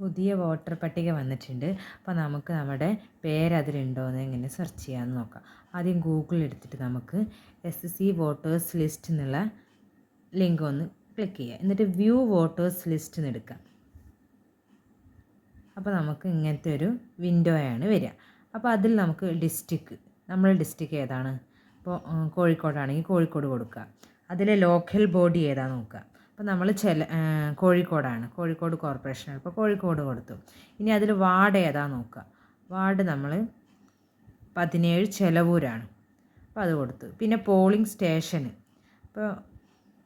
പുതിയ വോട്ടർ പട്ടിക വന്നിട്ടുണ്ട്. അപ്പോൾ നമുക്ക് നമ്മുടെ പേര് അതിലുണ്ടോയെന്ന് എങ്ങനെ സെർച്ച് ചെയ്യാമെന്ന് നോക്കാം. ആദ്യം ഗൂഗിൾ എടുത്തിട്ട് നമുക്ക് SC വോട്ടേഴ്സ് ലിസ്റ്റ് എന്നുള്ള ലിങ്ക് ഒന്ന് ക്ലിക്ക് ചെയ്യുക. എന്നിട്ട് വ്യൂ വോട്ടേഴ്സ് ലിസ്റ്റ് എന്ന് എടുക്കാം. അപ്പോൾ നമുക്ക് ഇങ്ങനത്തെ ഒരു വിൻഡോയാണ് വരിക. അപ്പോൾ അതിൽ നമുക്ക് ഡിസ്ട്രിക്ട്, നമ്മുടെ ഡിസ്ട്രിക്ട് ഏതാണ്? ഇപ്പോൾ കോഴിക്കോടാണെങ്കിൽ കോഴിക്കോട് കൊടുക്കുക. അതിലെ ലോക്കൽ ബോഡി ഏതാണെന്ന് നോക്കുക. അപ്പോൾ നമ്മൾ കോഴിക്കോടാണ്, കോഴിക്കോട് കോർപ്പറേഷനാണ്, അപ്പോൾ കോഴിക്കോട് കൊടുത്തു. ഇനി അതിൽ വാർഡ് ഏതാണെന്ന് നോക്കുക. വാർഡ് നമ്മൾ 17 ചെലവൂരാണ്, അപ്പോൾ അത് കൊടുത്തു. പിന്നെ പോളിംഗ് സ്റ്റേഷന്, ഇപ്പോൾ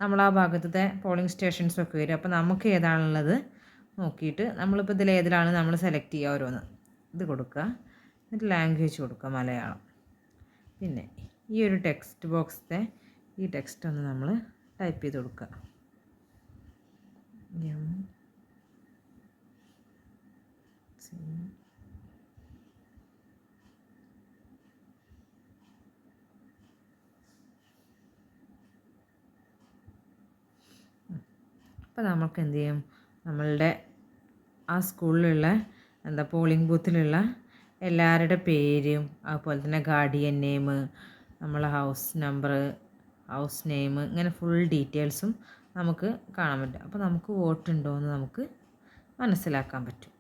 നമ്മൾ ആ ഭാഗത്തെ പോളിംഗ് സ്റ്റേഷൻസൊക്കെ വരും. അപ്പോൾ നമുക്ക് ഏതാണുള്ളത് നോക്കിയിട്ട് നമ്മളിപ്പോൾ ഇതിൽ ഏതിലാണ് നമ്മൾ സെലക്ട് ചെയ്യുക ഓരോന്ന്. ഇത് കൊടുക്കുക. എന്നിട്ട് ലാംഗ്വേജ് കൊടുക്കുക മലയാളം. പിന്നെ ഈ ഒരു ടെക്സ്റ്റ് ബോക്സിലെ ഈ ടെക്സ്റ്റ് ഒന്ന് നമ്മൾ ടൈപ്പ് ചെയ്ത് കൊടുക്കുക. അപ്പോൾ നമുക്ക് എന്ത് ചെയ്യും, നമ്മളുടെ ആ സ്കൂളിലുള്ള പോളിംഗ് ബൂത്തിലുള്ള എല്ലാവരുടെ പേരും അതുപോലെ തന്നെ ഗാർഡിയൻ നെയിം, നമ്മളെ ഹൗസ് നമ്പർ, ഹൗസ് നെയിം, ഇങ്ങനെ ഫുൾ ഡീറ്റെയിൽസും നമുക്ക് കാണാൻ പറ്റും. അപ്പോൾ നമുക്ക് വോട്ടുണ്ടോ എന്ന് നമുക്ക് മനസ്സിലാക്കാൻ പറ്റും.